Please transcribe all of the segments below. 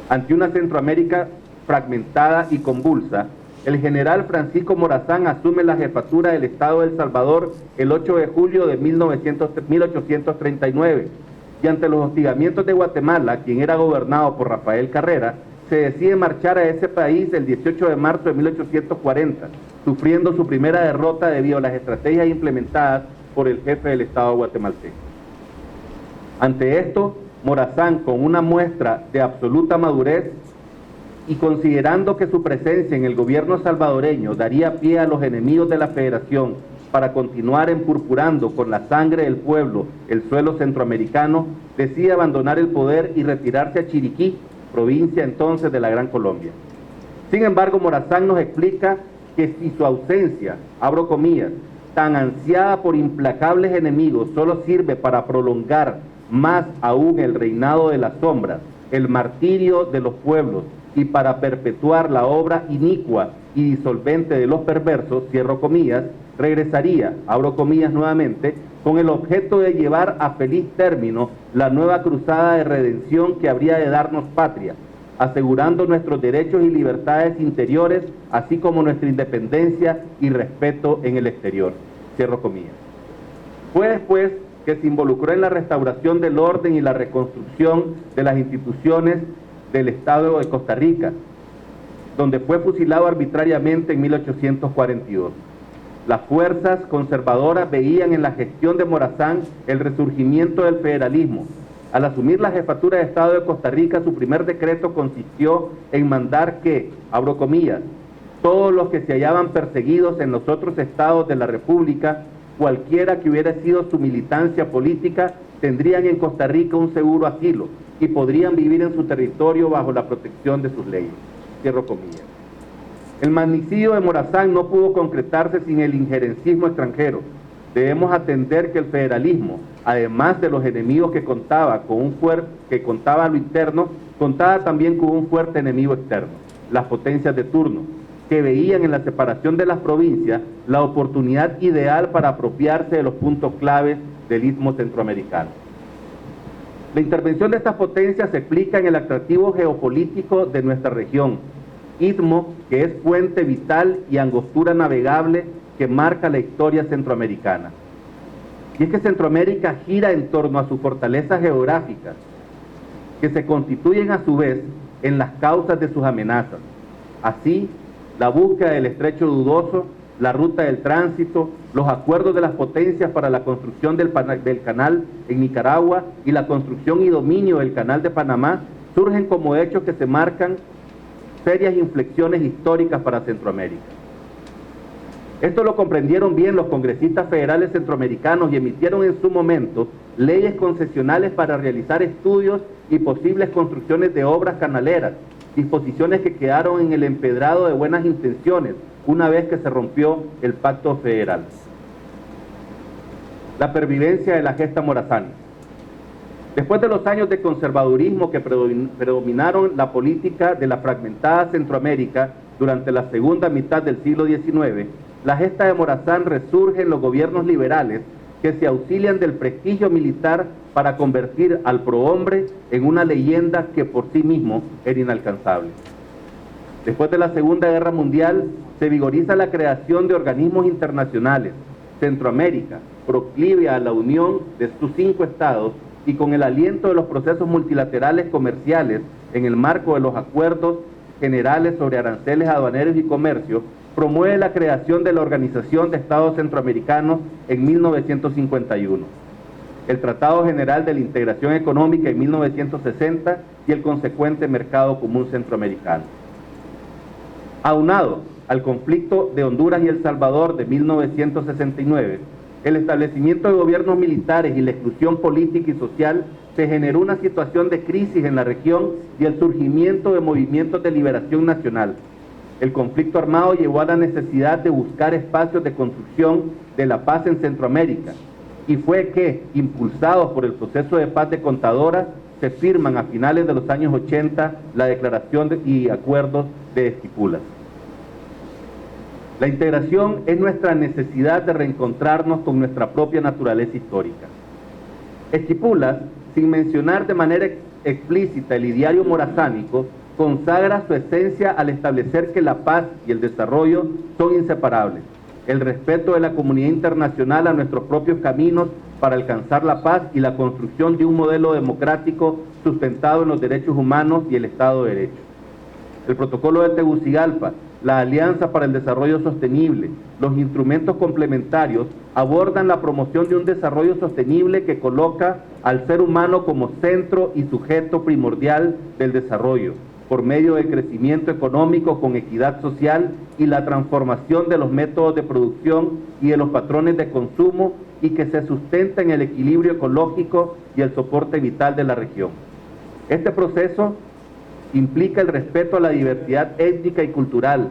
Ante una Centroamérica fragmentada y convulsa, el general Francisco Morazán asume la jefatura del Estado de El Salvador el 8 de julio de 1839, y ante los hostigamientos de Guatemala, quien era gobernado por Rafael Carrera, se decide marchar a ese país el 18 de marzo de 1840, sufriendo su primera derrota debido a las estrategias implementadas por el jefe del Estado guatemalteco. Ante esto, Morazán, con una muestra de absoluta madurez y considerando que su presencia en el gobierno salvadoreño daría pie a los enemigos de la Federación para continuar empurpurando con la sangre del pueblo el suelo centroamericano, decide abandonar el poder y retirarse a Chiriquí, provincia entonces de la Gran Colombia. Sin embargo, Morazán nos explica que si su ausencia, abro comillas, tan ansiada por implacables enemigos, solo sirve para prolongar más aún el reinado de las sombras, el martirio de los pueblos, y para perpetuar la obra inicua y disolvente de los perversos, cierro comillas, regresaría, abro comillas nuevamente, con el objeto de llevar a feliz término la nueva cruzada de redención que habría de darnos patria, asegurando nuestros derechos y libertades interiores, así como nuestra independencia y respeto en el exterior, cierro comillas. Fue después que se involucró en la restauración del orden y la reconstrucción de las instituciones del Estado de Costa Rica, donde fue fusilado arbitrariamente en 1842. Las fuerzas conservadoras veían en la gestión de Morazán el resurgimiento del federalismo. Al asumir la jefatura de Estado de Costa Rica, su primer decreto consistió en mandar que, abro comillas, todos los que se hallaban perseguidos en los otros estados de la República, cualquiera que hubiera sido su militancia política, tendrían en Costa Rica un seguro asilo y podrían vivir en su territorio bajo la protección de sus leyes. Cierro comillas. El magnicidio de Morazán no pudo concretarse sin el injerencismo extranjero. Debemos atender que el federalismo, además de los enemigos que contaba a lo interno, contaba también con un fuerte enemigo externo, las potencias de turno, que veían en la separación de las provincias la oportunidad ideal para apropiarse de los puntos claves del istmo centroamericano. La intervención de estas potencias se explica en el atractivo geopolítico de nuestra región, istmo que es fuente vital y angostura navegable que marca la historia centroamericana. Y es que Centroamérica gira en torno a sus fortalezas geográficas, que se constituyen a su vez en las causas de sus amenazas. Así, la búsqueda del estrecho dudoso, la ruta del tránsito, los acuerdos de las potencias para la construcción del canal en Nicaragua y la construcción y dominio del canal de Panamá surgen como hechos que se marcan serias inflexiones históricas para Centroamérica. Esto lo comprendieron bien los congresistas federales centroamericanos y emitieron en su momento leyes concesionales para realizar estudios y posibles construcciones de obras canaleras, disposiciones que quedaron en el empedrado de buenas intenciones una vez que se rompió el pacto federal. La pervivencia de la gesta Morazán. Después de los años de conservadurismo que predominaron la política de la fragmentada Centroamérica durante la segunda mitad del siglo XIX, la gesta de Morazán resurge en los gobiernos liberales que se auxilian del prestigio militar para convertir al prohombre en una leyenda que por sí mismo era inalcanzable. Después de la Segunda Guerra Mundial, se vigoriza la creación de organismos internacionales. Centroamérica, proclive a la unión de sus 5 estados y con el aliento de los procesos multilaterales comerciales en el marco de los acuerdos generales sobre aranceles aduaneros y comercio, promueve la creación de la Organización de Estados Centroamericanos en 1951, el Tratado General de la Integración Económica en 1960 y el consecuente Mercado Común Centroamericano. Aunado al conflicto de Honduras y El Salvador de 1969, el establecimiento de gobiernos militares y la exclusión política y social se generó una situación de crisis en la región y el surgimiento de movimientos de liberación nacional. El conflicto armado llevó a la necesidad de buscar espacios de construcción de la paz en Centroamérica, y fue que, impulsados por el proceso de paz de Contadora, se firman a finales de los años 80 la declaración y acuerdos de Esquipulas. La integración es nuestra necesidad de reencontrarnos con nuestra propia naturaleza histórica. Esquipulas, sin mencionar de manera explícita el ideario morazánico, consagra su esencia al establecer que la paz y el desarrollo son inseparables. El respeto de la comunidad internacional a nuestros propios caminos para alcanzar la paz y la construcción de un modelo democrático sustentado en los derechos humanos y el Estado de Derecho. El protocolo de Tegucigalpa, la Alianza para el Desarrollo Sostenible, los instrumentos complementarios abordan la promoción de un desarrollo sostenible que coloca al ser humano como centro y sujeto primordial del desarrollo, por medio del crecimiento económico con equidad social y la transformación de los métodos de producción y de los patrones de consumo, y que se sustenta en el equilibrio ecológico y el soporte vital de la región. Este proceso implica el respeto a la diversidad étnica y cultural,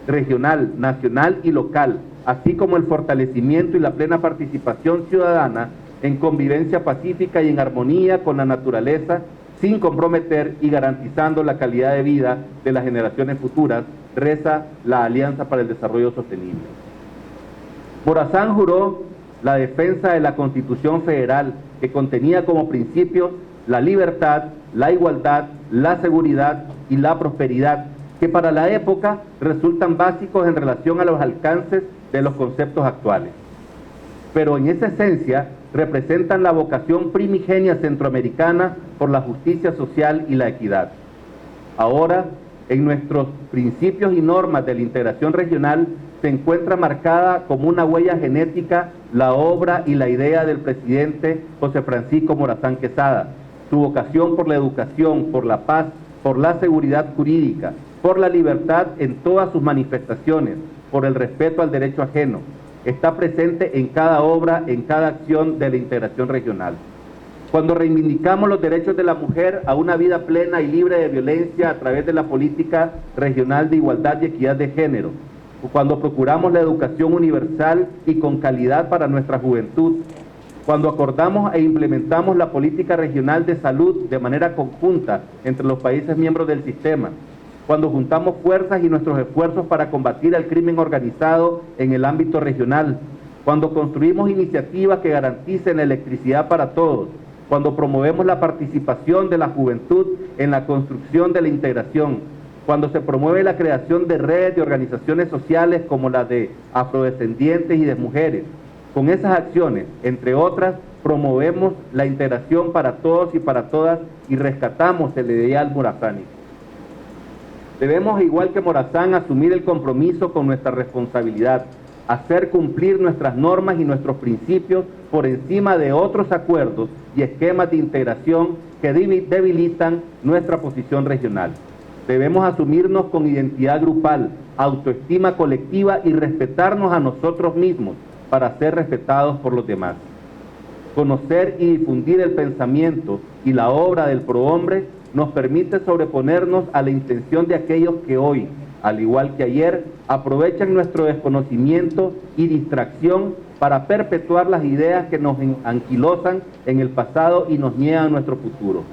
regional, nacional y local, así como el fortalecimiento y la plena participación ciudadana en convivencia pacífica y en armonía con la naturaleza, sin comprometer y garantizando la calidad de vida de las generaciones futuras, reza la Alianza para el Desarrollo Sostenible. Morazán juró la defensa de la Constitución Federal, que contenía como principios la libertad, la igualdad, la seguridad y la prosperidad, que para la época resultan básicos en relación a los alcances de los conceptos actuales. Pero en esa esencia representan la vocación primigenia centroamericana por la justicia social y la equidad. Ahora, en nuestros principios y normas de la integración regional, se encuentra marcada como una huella genética la obra y la idea del presidente José Francisco Morazán Quesada, su vocación por la educación, por la paz, por la seguridad jurídica, por la libertad en todas sus manifestaciones, por el respeto al derecho ajeno. Está presente en cada obra, en cada acción de la integración regional. Cuando reivindicamos los derechos de la mujer a una vida plena y libre de violencia a través de la política regional de igualdad y equidad de género, cuando procuramos la educación universal y con calidad para nuestra juventud, cuando acordamos e implementamos la política regional de salud de manera conjunta entre los países miembros del sistema, cuando juntamos fuerzas y nuestros esfuerzos para combatir el crimen organizado en el ámbito regional, cuando construimos iniciativas que garanticen la electricidad para todos, cuando promovemos la participación de la juventud en la construcción de la integración, cuando se promueve la creación de redes de organizaciones sociales como la de afrodescendientes y de mujeres. Con esas acciones, entre otras, promovemos la integración para todos y para todas y rescatamos el ideal morazánico. Debemos, igual que Morazán, asumir el compromiso con nuestra responsabilidad, hacer cumplir nuestras normas y nuestros principios por encima de otros acuerdos y esquemas de integración que debilitan nuestra posición regional. Debemos asumirnos con identidad grupal, autoestima colectiva y respetarnos a nosotros mismos para ser respetados por los demás. Conocer y difundir el pensamiento y la obra del prohombre nos permite sobreponernos a la intención de aquellos que hoy, al igual que ayer, aprovechan nuestro desconocimiento y distracción para perpetuar las ideas que nos anquilosan en el pasado y nos niegan nuestro futuro.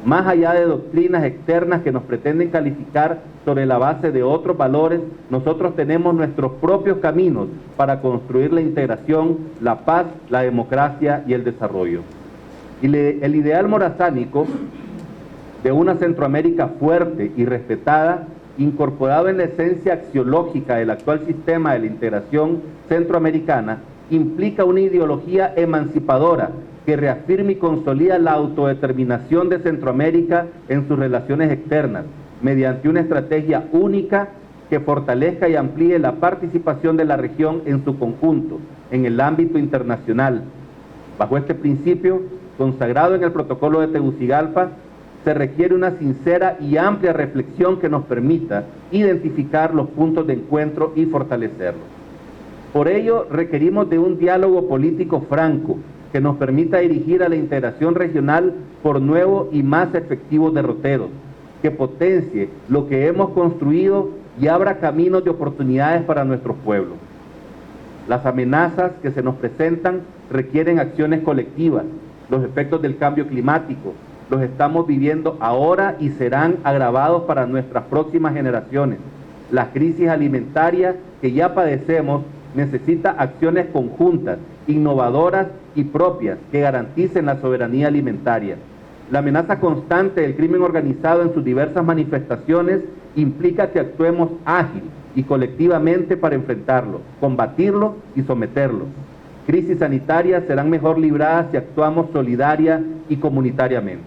Más allá de doctrinas externas que nos pretenden calificar sobre la base de otros valores, nosotros tenemos nuestros propios caminos para construir la integración, la paz, la democracia y el desarrollo. Y el ideal morazánico de una Centroamérica fuerte y respetada, incorporado en la esencia axiológica del actual sistema de la integración centroamericana, implica una ideología emancipadora que reafirme y consolida la autodeterminación de Centroamérica en sus relaciones externas, mediante una estrategia única que fortalezca y amplíe la participación de la región en su conjunto, en el ámbito internacional. Bajo este principio, consagrado en el protocolo de Tegucigalpa, se requiere una sincera y amplia reflexión que nos permita identificar los puntos de encuentro y fortalecerlos. Por ello, requerimos de un diálogo político franco que nos permita dirigir a la integración regional por nuevos y más efectivos derroteros, que potencie lo que hemos construido y abra caminos de oportunidades para nuestros pueblos. Las amenazas que se nos presentan requieren acciones colectivas. Los efectos del cambio climático los estamos viviendo ahora y serán agravados para nuestras próximas generaciones. La crisis alimentaria que ya padecemos necesita acciones conjuntas, innovadoras y propias que garanticen la soberanía alimentaria. La amenaza constante del crimen organizado en sus diversas manifestaciones implica que actuemos ágil y colectivamente para enfrentarlo, combatirlo y someterlo. Crisis sanitarias serán mejor libradas si actuamos solidaria y comunitariamente.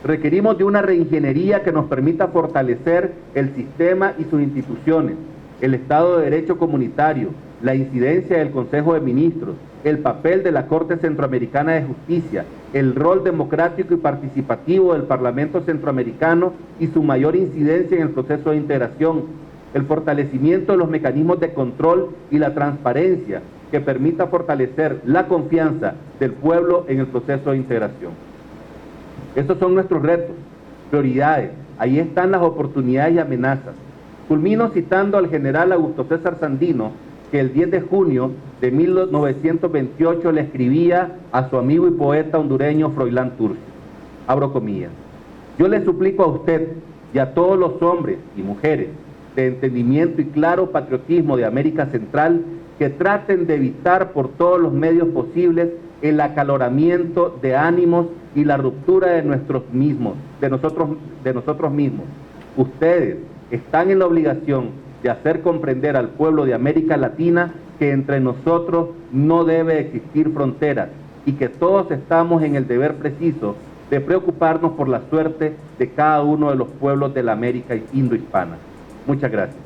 Requerimos de una reingeniería que nos permita fortalecer el sistema y sus instituciones, el Estado de Derecho comunitario, la incidencia del Consejo de Ministros, el papel de la Corte Centroamericana de Justicia, el rol democrático y participativo del Parlamento Centroamericano y su mayor incidencia en el proceso de integración, el fortalecimiento de los mecanismos de control y la transparencia que permita fortalecer la confianza del pueblo en el proceso de integración. Estos son nuestros retos, prioridades, ahí están las oportunidades y amenazas. Culmino citando al general Augusto César Sandino, que el 10 de junio de 1928 le escribía a su amigo y poeta hondureño Froilán Turcio. Abro comillas. Yo le suplico a usted y a todos los hombres y mujeres de entendimiento y claro patriotismo de América Central que traten de evitar por todos los medios posibles el acaloramiento de ánimos y la ruptura de nosotros mismos. Ustedes están en la obligación de hacer comprender al pueblo de América Latina que entre nosotros no debe existir fronteras y que todos estamos en el deber preciso de preocuparnos por la suerte de cada uno de los pueblos de la América indohispana. Muchas gracias.